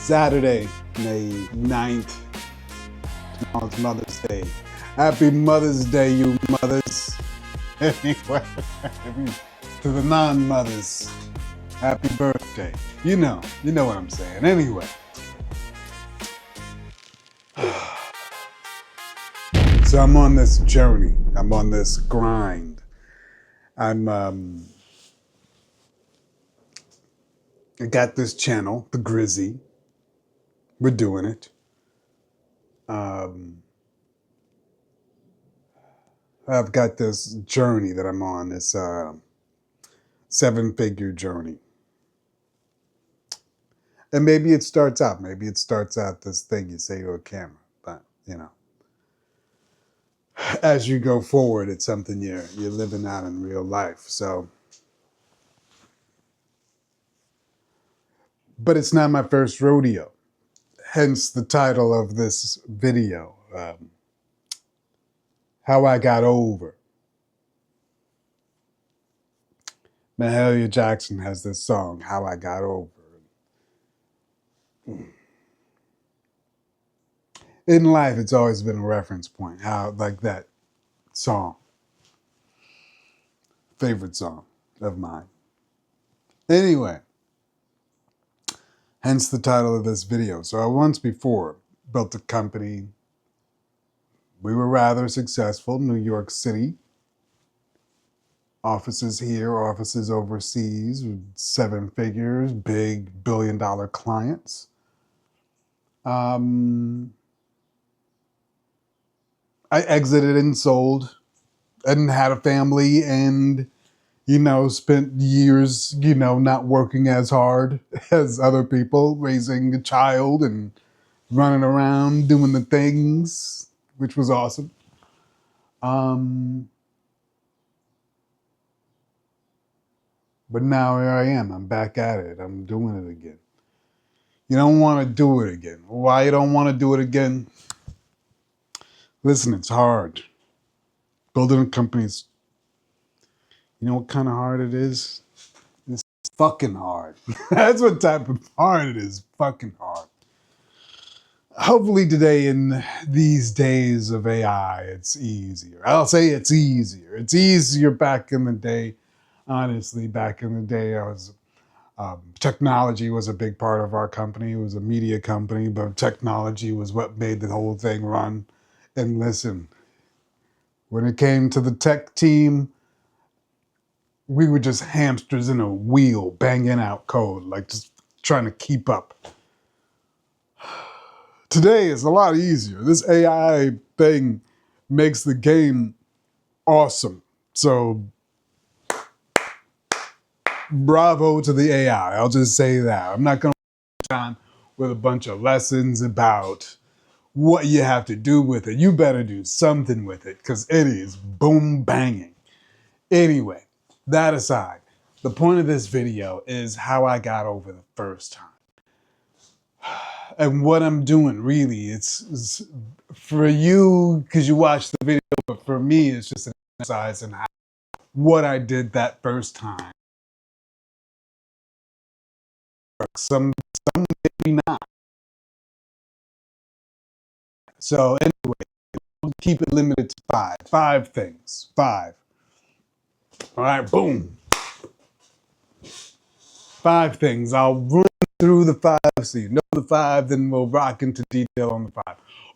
Saturday, May 9th. Tomorrow's Mother's Day. Happy Mother's Day, you mothers. Anyway, to the non-mothers, happy birthday. You know what I'm saying. Anyway. So I'm on this journey. I'm on this grind. I got this channel, the GRZY. We're doing it. I've got this journey that I'm on, this 7-figure journey. And maybe it starts out this thing you say to a camera, but as you go forward, it's something you're living out in real life. So, but it's not my first rodeo. Hence the title of this video, How I Got Over. Mahalia Jackson has this song, How I Got Over. In life, it's always been a reference point, how, like that song. Favorite song of mine. Anyway, hence the title of this video. So I once before built a company. We were rather successful, New York City. Offices here, offices overseas, 7 figures, big billion-dollar clients. I exited and sold and had a family and, spent years, not working as hard as other people, raising a child and running around doing the things, which was awesome. But now here I am. I'm back at it. I'm doing it again. You don't want to do it again. Why you don't want to do it again? Listen, it's hard. Building a company is, you know what kind of hard it is? It's fucking hard. That's what type of hard it is. Fucking hard. Hopefully today, in these days of AI, it's easier. I'll say it's easier. It's easier back in the day. Honestly, back in the day, technology was a big part of our company. It was a media company, but technology was what made the whole thing run. And listen, when it came to the tech team, we were just hamsters in a wheel, banging out code, like just trying to keep up. Today is a lot easier. This AI thing makes the game awesome. So bravo to the AI. I'll just say that. I'm not going to waste time with a bunch of lessons about what you have to do with it. You better do something with it because it is boom banging. Anyway, that aside, the point of this video is how I got over the first time. And what I'm doing really, it's for you because you watched the video, but for me, it's just an exercise in what I did that first time. Some maybe not. So anyway, keep it limited to 5. 5 things. 5. All right, boom. 5 things. I'll run through the 5 so you know the 5, then we'll rock into detail on the 5.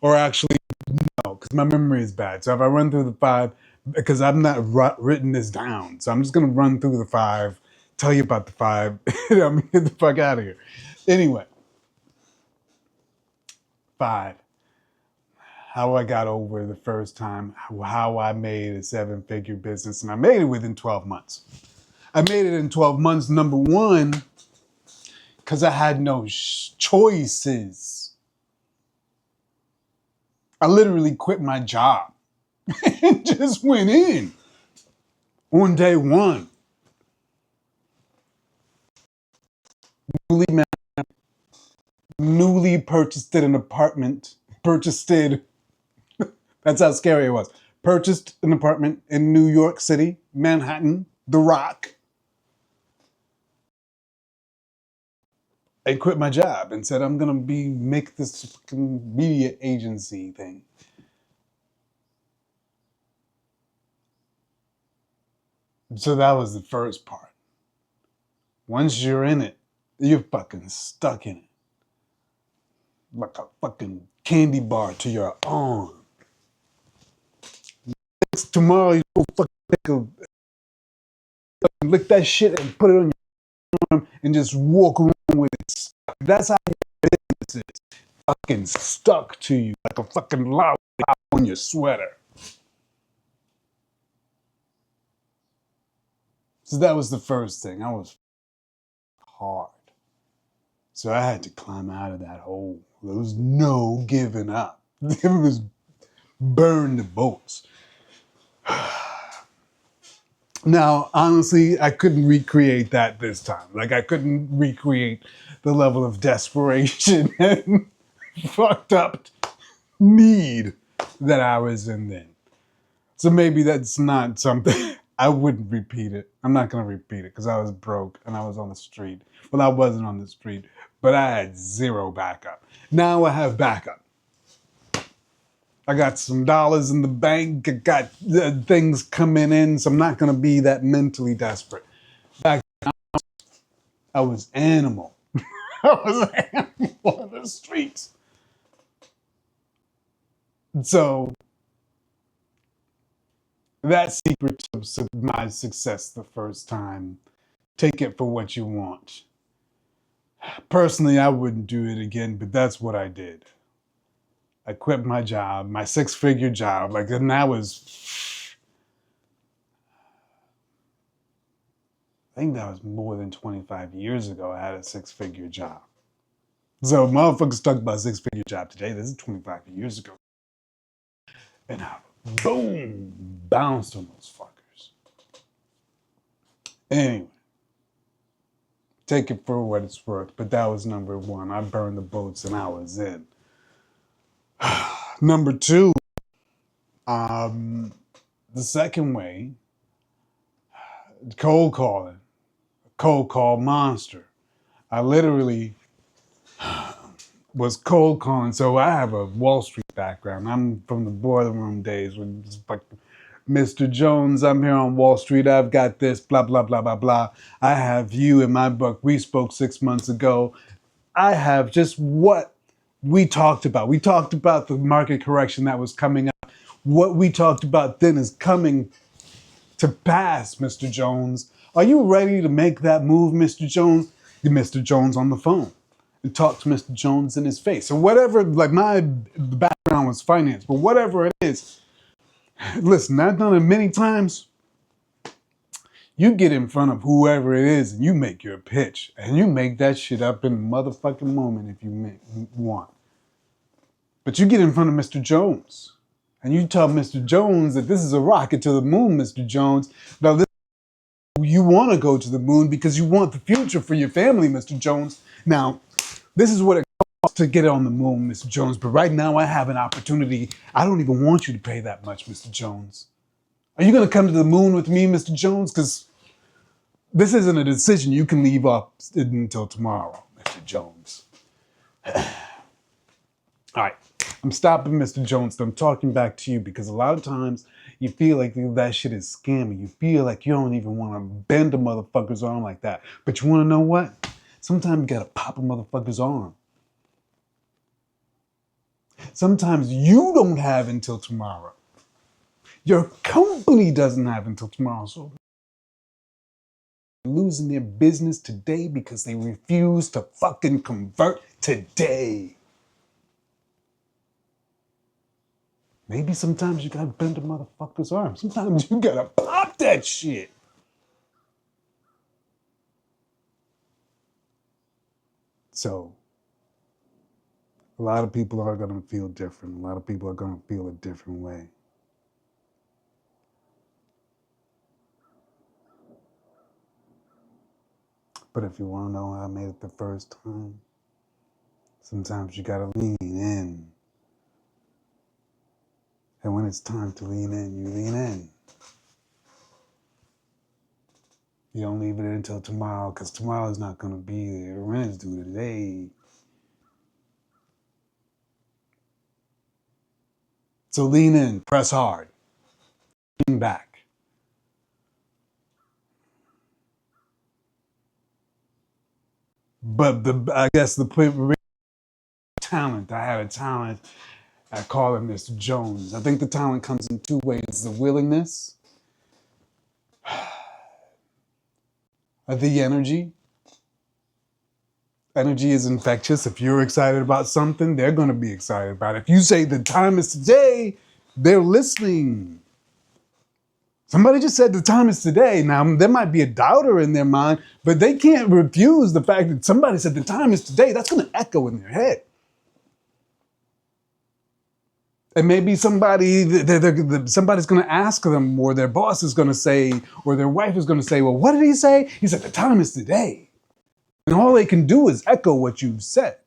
Or actually, no, because my memory is bad. So if I run through the 5, because I've not written this down, so I'm just going to run through the 5, tell you about the 5, and I'm going to get the fuck out of here. Anyway, 5. How I got over the first time, how I made a 7-figure business, and I made it within 12 months. I made it in 12 months, number one, because I had no choices. I literally quit my job and just went in on day one. Newly purchased an apartment. That's how scary it was. Purchased an apartment in New York City, Manhattan, The Rock. and quit my job and said, I'm gonna make this fucking media agency thing. So that was the first part. Once you're in it, you're fucking stuck in it. Like a fucking candy bar to your arm. Tomorrow you go fucking lick that shit and put it on your arm and just walk around with it. That's how your business is. Fucking stuck to you like a fucking lollipop on your sweater. So that was the first thing. I was hard. So I had to climb out of that hole. There was no giving up. It was burn the boats. Now, honestly, I couldn't recreate that this time. Like, I couldn't recreate the level of desperation and fucked up need that I was in then. So maybe that's not something I wouldn't repeat it. I'm not going to repeat it because I was broke and I was on the street. Well, I wasn't on the street, but I had zero backup. Now I have backup. I got some dollars in the bank. I got things coming in, so I'm not going to be that mentally desperate. Back then, I was animal. I was animal on the streets. So that secret to my success the first time, take it for what you want. Personally, I wouldn't do it again, but that's what I did. I quit my job, my six-figure job, and that was, I think that was more than 25 years ago. I had a six-figure job. So motherfuckers talk about six-figure job today. This is 25 years ago. And I, boom, bounced on those fuckers. Anyway, take it for what it's worth. But that was number one. I burned the boats and I was in. Number two, the second way, cold calling. Cold call monster. I literally was cold calling. So I have a Wall Street background. I'm from the boiler-room days when it's like, Mr. Jones, I'm here on Wall Street. I've got this, blah, blah, blah, blah, blah. I have you in my book. We spoke 6 months ago. I have just what we talked about. We talked about the market correction that was coming up. What we talked about then is coming to pass, Mr. Jones. Are you ready to make that move, Mr. Jones? Get Mr. Jones on the phone and talk to Mr. Jones in his face. Or whatever, like my background was finance, but whatever it is, listen, I've done it many times. You get in front of whoever it is and you make your pitch. And you make that shit up in a motherfucking moment if you want. But you get in front of Mr. Jones. And you tell Mr. Jones that this is a rocket to the moon, Mr. Jones. Now, you want to go to the moon because you want the future for your family, Mr. Jones. Now, this is what it costs to get on the moon, Mr. Jones. But right now I have an opportunity. I don't even want you to pay that much, Mr. Jones. Are you going to come to the moon with me, Mr. Jones? Because this isn't a decision you can leave up until tomorrow, Mr. Jones. All right. I'm stopping, Mr. Jones. I'm talking back to you because a lot of times you feel like that shit is scammy. You feel like you don't even want to bend a motherfucker's arm like that. But you want to know what? Sometimes you got to pop a motherfucker's arm. Sometimes you don't have until tomorrow. Your company doesn't have until tomorrow. So they're losing their business today because they refuse to fucking convert today. Maybe sometimes you gotta bend a motherfucker's arm. Sometimes you gotta pop that shit. So, a lot of people are gonna feel different. A lot of people are gonna feel a different way. But if you wanna know how I made it the first time, sometimes you gotta lean in. And when it's time to lean in, you lean in. You don't leave it until tomorrow because tomorrow's not going to be there. The rent is due today. So lean in, press hard, lean back. But I guess the talent, I had a talent. I call him Mr. Jones. I think the talent comes in two ways: the willingness, the energy. Energy is infectious. If you're excited about something, they're going to be excited about it. If you say the time is today, they're listening. Somebody just said the time is today. Now, there might be a doubter in their mind, but they can't refuse the fact that somebody said the time is today. That's going to echo in their head. And maybe somebody's going to ask them, or their boss is going to say, or their wife is going to say, well, what did he say? He said, the time is today. And all they can do is echo what you've said.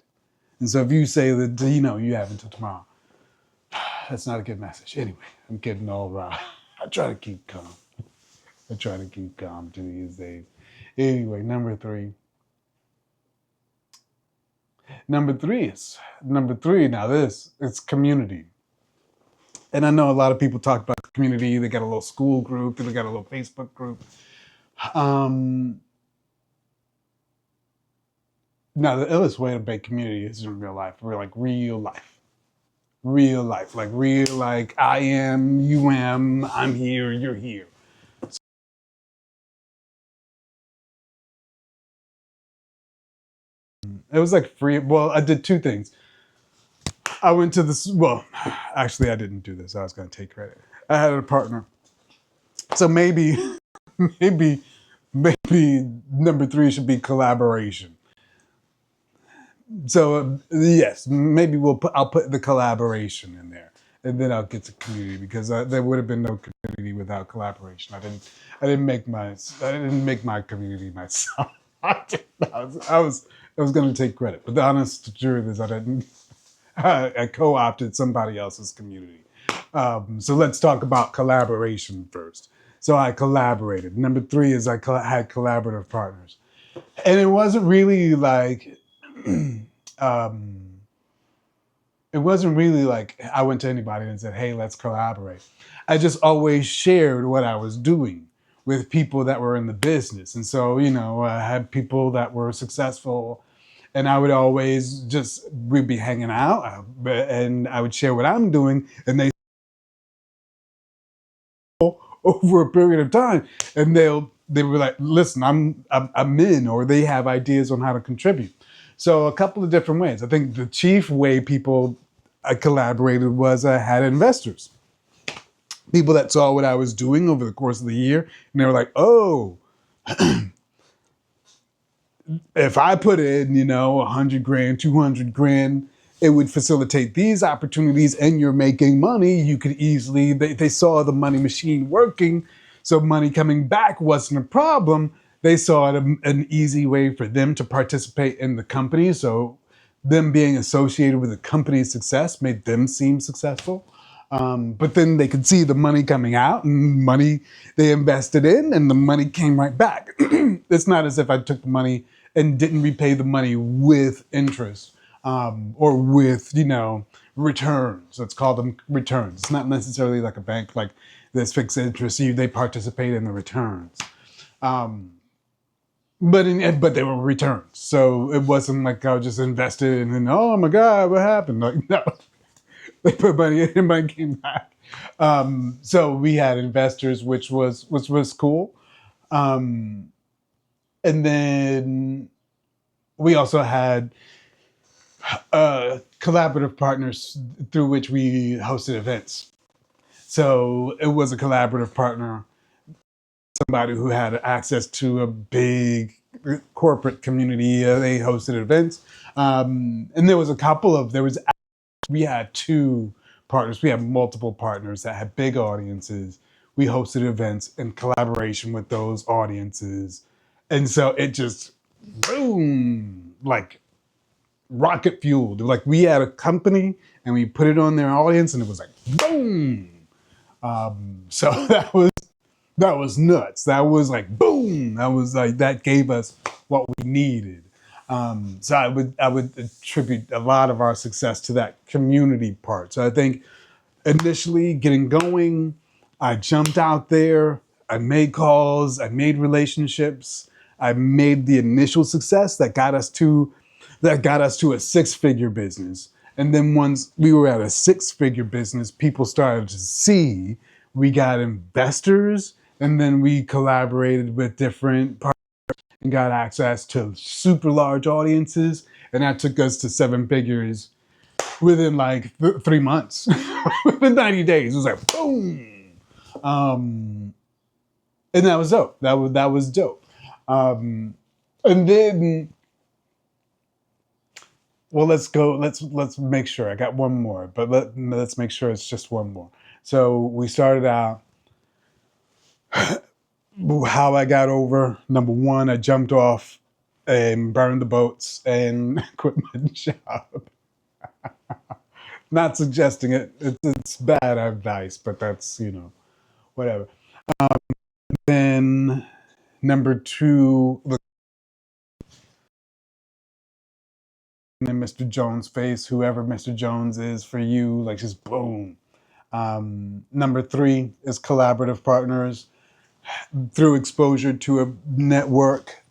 And so if you say that, you have until tomorrow, that's not a good message. Anyway, I'm getting all riled. I try to keep calm. To these days. Anyway, number three. Number three, now it's community. And I know a lot of people talk about community. They got a little school group, they got a little Facebook group. Now, the illest way to make community is in real life. We're like real life. Like real, like I am, you am, I'm here, you're here. It was like free. Well, I did two things. I went to this. Well, actually, I didn't do this. I was going to take credit. I had a partner. So maybe, maybe, maybe number three should be collaboration. So yes, maybe I'll put the collaboration in there, and then I'll get to community because there would have been no community without collaboration. I didn't make my community myself. I was going to take credit, but the honest truth is I didn't. I co-opted somebody else's community. So let's talk about collaboration first. So I collaborated. Number three is I had collaborative partners, and it wasn't really like. um, it wasn't really like I went to anybody and said, hey, let's collaborate. I just always shared what I was doing with people that were in the business. And so, I had people that were successful and I would always we'd be hanging out and I would share what I'm doing and they over a period of time and they were like, listen, I'm in, or they have ideas on how to contribute. So a couple of different ways. I think the chief way people I collaborated was I had investors, people that saw what I was doing over the course of the year, and they were like, oh, if I put in, 100 grand, 200 grand, it would facilitate these opportunities and you're making money. You could easily, they saw the money machine working. So money coming back wasn't a problem. They saw it an easy way for them to participate in the company. So them being associated with the company's success made them seem successful. But then they could see the money coming out and money they invested in and the money came right back. It's not as if I took the money and didn't repay the money with interest or with, returns. Let's call them returns. It's not necessarily like a bank, like this fixed interest. They participate in the returns. But they were returns. So it wasn't like I just invested and then, oh my God, what happened? Like, no. They put money in and money came back. So we had investors, which was cool. And then we also had collaborative partners through which we hosted events. So it was a collaborative partner, somebody who had access to a big corporate community. They hosted events. And there was we had two partners. We had multiple partners that had big audiences. We hosted events in collaboration with those audiences. And so it just, boom, like rocket fueled. Like we had a company and we put it on their audience and it was like, boom. So That was nuts. That was like boom. That was like that gave us what we needed. So I would attribute a lot of our success to that community part. So I think initially getting going, I jumped out there. I made calls. I made relationships. I made the initial success that got us to a six-figure business. And then once we were at a six-figure business, people started to see we got investors, and then we collaborated with different partners and got access to super large audiences. And that took us to seven figures within like 3 months, within 90 days. It was like boom. And that was dope. That was dope. Um, and then, well, let's go. Let's make sure. I got one more, but let's make sure it's just one more. So we started out how I got over. Number one, I jumped off and burned the boats and quit my job. Not suggesting it. It's bad advice, but that's, whatever. Then number two, look in Mr. Jones' face, whoever Mr. Jones is for you, like just boom. Number three is collaborative partners. Through exposure to a network,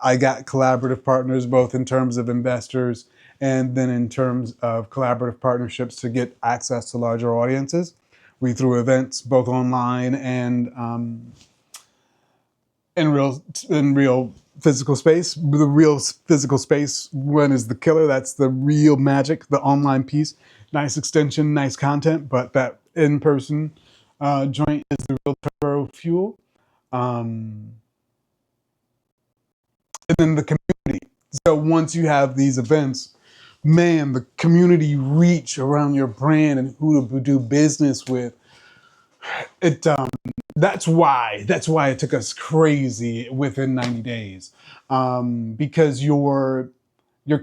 I got collaborative partners, both in terms of investors and then in terms of collaborative partnerships to get access to larger audiences. We threw events both online and in real physical space. The real physical space one is the killer. That's the real magic, the online piece. Nice extension, nice content, but that in-person joint is the real turbo fuel. Um, and then the community. So once you have these events, man, the community reach around your brand and who to do business with, it that's why it took us crazy within 90 days, because your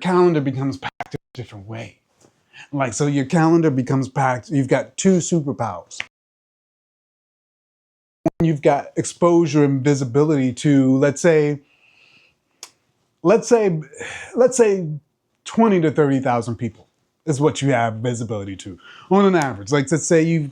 calendar becomes packed in a different way. Like, so your calendar becomes packed. You've got two superpowers. You've got exposure and visibility to, let's say let's say 20 to 30,000 people is what you have visibility to on an average. Like, let's say you're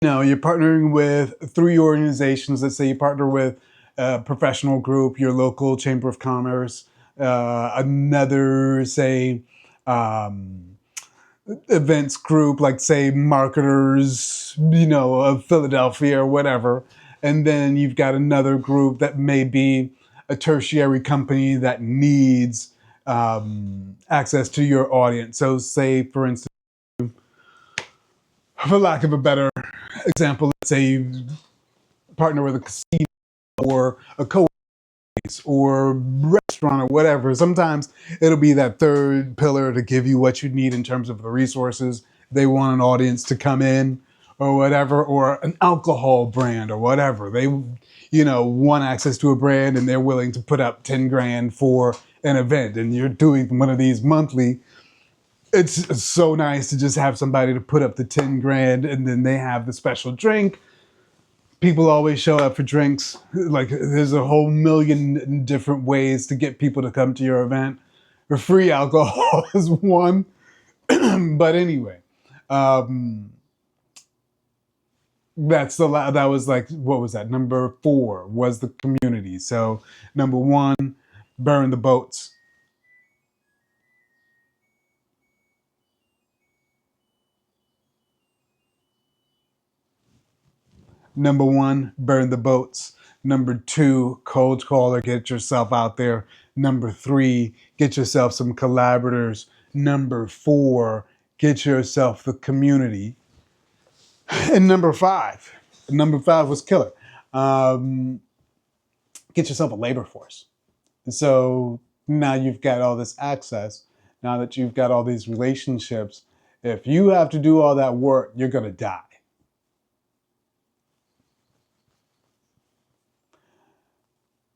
partnering with three organizations. Let's say you partner with a professional group, your local chamber of commerce, another, say, um, events group, like, say, marketers, of Philadelphia or whatever. And then you've got another group that may be a tertiary company that needs access to your audience. So, say, for instance, for lack of a better example, let's say you partner with a casino or a co or restaurant or whatever. Sometimes it'll be that third pillar to give you what you need in terms of the resources. They want an audience to come in or whatever, or an alcohol brand or whatever. They, want access to a brand and they're willing to put up 10 grand for an event, and you're doing one of these monthly. It's so nice to just have somebody to put up the 10 grand, and then they have the special drink. People always show up for drinks. Like, there's a whole million different ways to get people to come to your event. Or free alcohol is one. But anyway, um, that was like, what was that? Number four was the community. So number one, burn the boats. Number one, burn the boats. Number two, cold call or get yourself out there. Number three, get yourself some collaborators. Number four, get yourself the community. And number five was killer. Um, get yourself a labor force. So now you've got all this access. Now that you've got all these relationships, if you have to do all that work, you're going to die.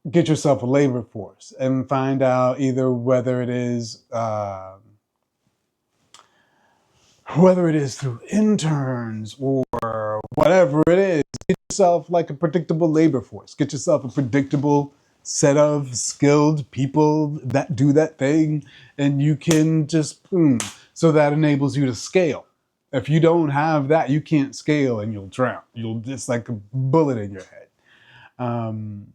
Get yourself a labor force and find out either whether it is through interns or whatever it is, yourself like a predictable labor force. Get yourself a predictable set of skilled people that do that thing, and you can just boom. So that enables you to scale. If you don't have that, you can't scale and you'll drown. You'll just like a bullet in your head. Um,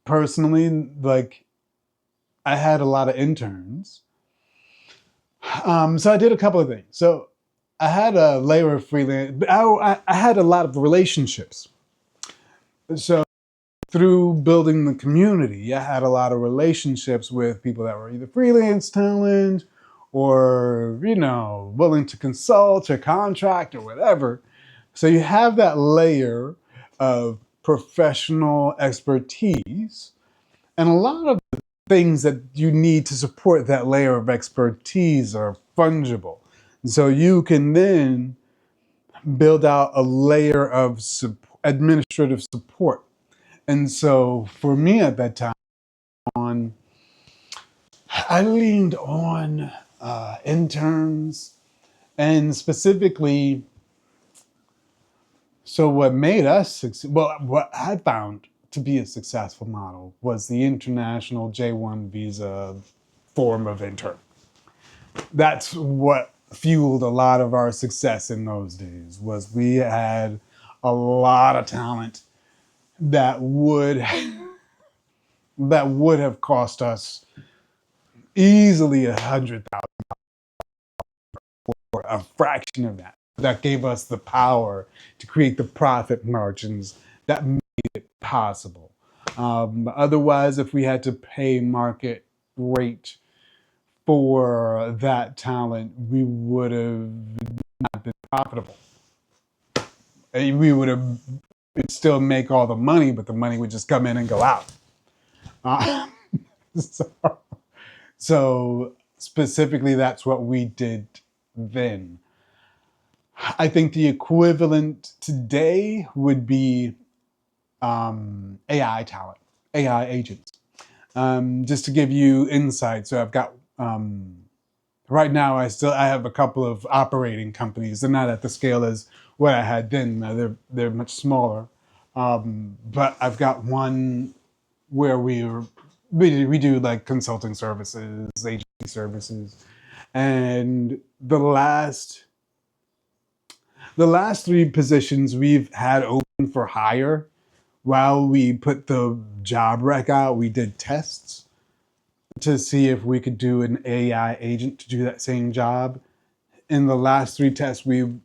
Personally, like I had a lot of interns. So I did a couple of things. So I had a layer of freelance, but I had a lot of relationships. So through building the community, I had a lot of relationships with people that were either freelance talent or, willing to consult or contract or whatever. So you have that layer of professional expertise, and a lot of the things that you need to support that layer of expertise are fungible. So you can then build out a layer of administrative support. And so for me at that time, I leaned on interns, and specifically, so what made us, well, what I found to be a successful model was the international J1 visa form of intern. That's what fueled a lot of our success in those days. Was we had a lot of talent that would have cost us easily 100,000, or a fraction of that. That gave us the power to create the profit margins that made it possible. Otherwise, if we had to pay market rate for that talent, we would have not been profitable. We would have still make all the money, but the money would just come in and go out. Uh, so, so specifically, that's what we did then. I think the equivalent today would be AI talent, AI agents. Just to give you insight, so I've got right now. I have a couple of operating companies. They're not at the scale as what I had then. They're much smaller, but I've got one where we do like consulting services, agency services, and the last three positions we've had open for hire. While we put the job rec out, we did tests to see if we could do an AI agent to do that same job. In the last three tests we've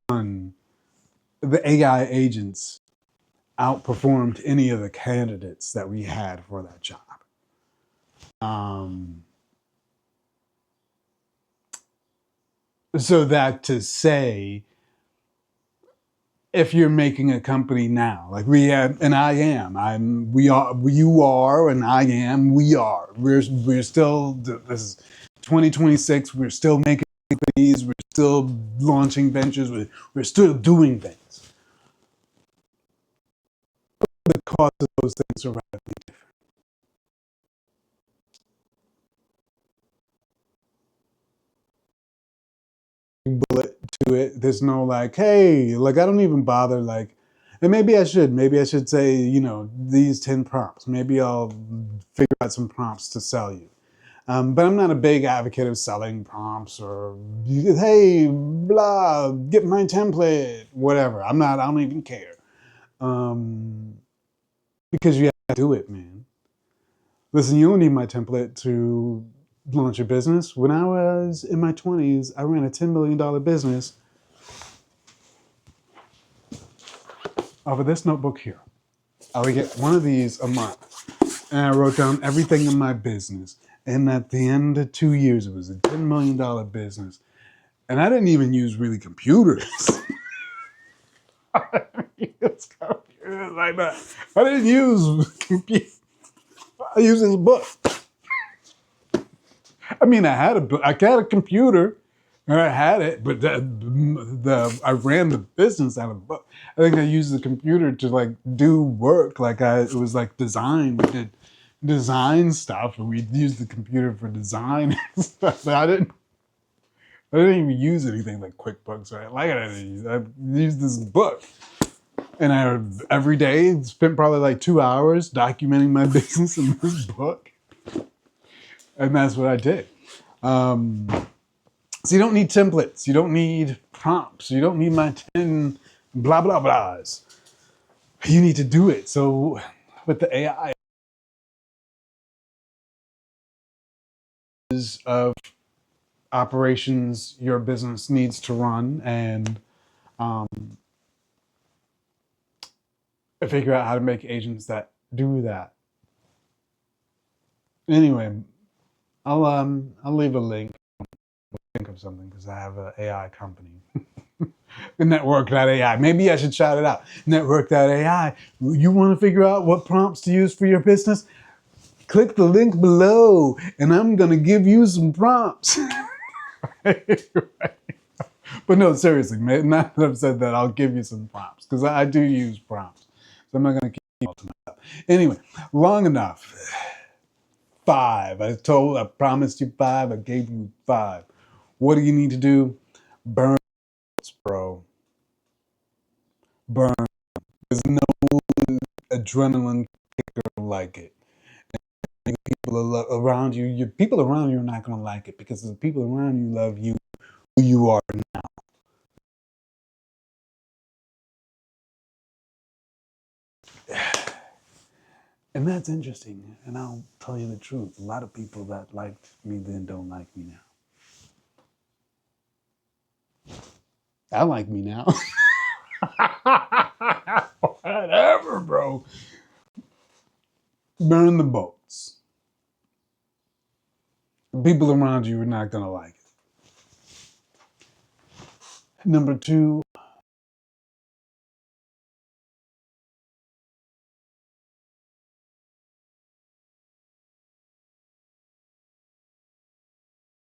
run, the AI agents outperformed any of the candidates that we had for that job. Um, so that to say, if you're making a company now, like we have, and I am, we are, you are, and I am, we are. We're still. This is 2026. We're still making companies. We're still launching ventures. We're still doing things. The cost of those things are radically different. Bullet to it. There's no like, hey, like I don't even bother like. And maybe I should. Maybe I should say, these 10 prompts. Maybe I'll figure out some prompts to sell you. But I'm not a big advocate of selling prompts or, hey, blah, get my template, whatever. I'm not, I don't even care. Um, because you have to do it, man. Listen, you don't need my template to launch a business. When I was in my 20s, I ran a $10 million business off of this notebook here. I would get one of these a month. And I wrote down everything in my business. And at the end of 2 years, it was a $10 million business. And I didn't even use really computers. I didn't computers like that. I didn't use computers. I used this book. I mean, I had a computer, and I had it, but I ran the business out of the book. I think I used the computer to like do work. Like it was like design. We did design stuff, and we used the computer for design and stuff. But I didn't even use anything like QuickBooks, right? Like I used this book. And I every day spent probably like 2 hours documenting my business in this book. And that's what I did. So you don't need templates. You don't need prompts. You don't need my 10 blah, blah, blahs. You need to do it. So with the AI of operations your business needs to run and figure out how to make agents that do that. Anyway, I'll leave a link. Think of something because I have an AI company. Network.AI. Maybe I should shout it out. Network.AI. You want to figure out what prompts to use for your business? Click the link below and I'm going to give you some prompts. But no, seriously, man, now that I've said that, I'll give you some prompts because I do use prompts. So I'm not going to keep all to myself. Anyway, long enough. 5. I promised you 5. I gave you 5. What do you need to do? Burn, bro. Burn. There's no adrenaline kicker like it. People around you, your people around you are not going to like it because the people around you love you, who you are now. And that's interesting. And I'll tell you the truth. A lot of people that liked me then don't like me now. I like me now. Whatever, bro. Burn the boats. The people around you are not going to like it. Number 2,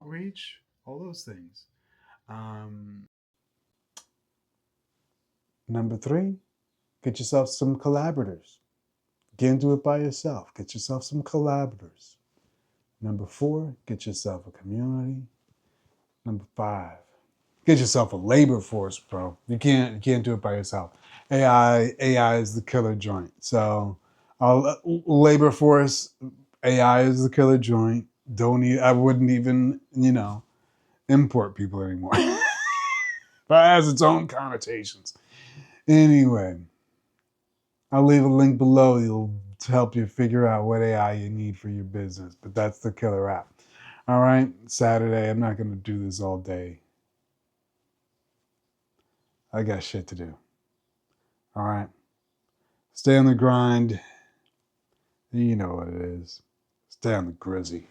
reach, all those things. Number 3, get yourself some collaborators. Can't do it by yourself. Get yourself some collaborators. Number 4, get yourself a community. Number 5, get yourself a labor force, bro. You can't do it by yourself. AI is the killer joint. So, labor force, AI is the killer joint. I wouldn't even import people anymore. But it has its own connotations. Anyway, I'll leave a link below. It'll help you figure out what AI you need for your business. But that's the killer app. All right, Saturday. I'm not going to do this all day. I got shit to do. All right. Stay on the grind. You know what it is. Stay on the GRZY.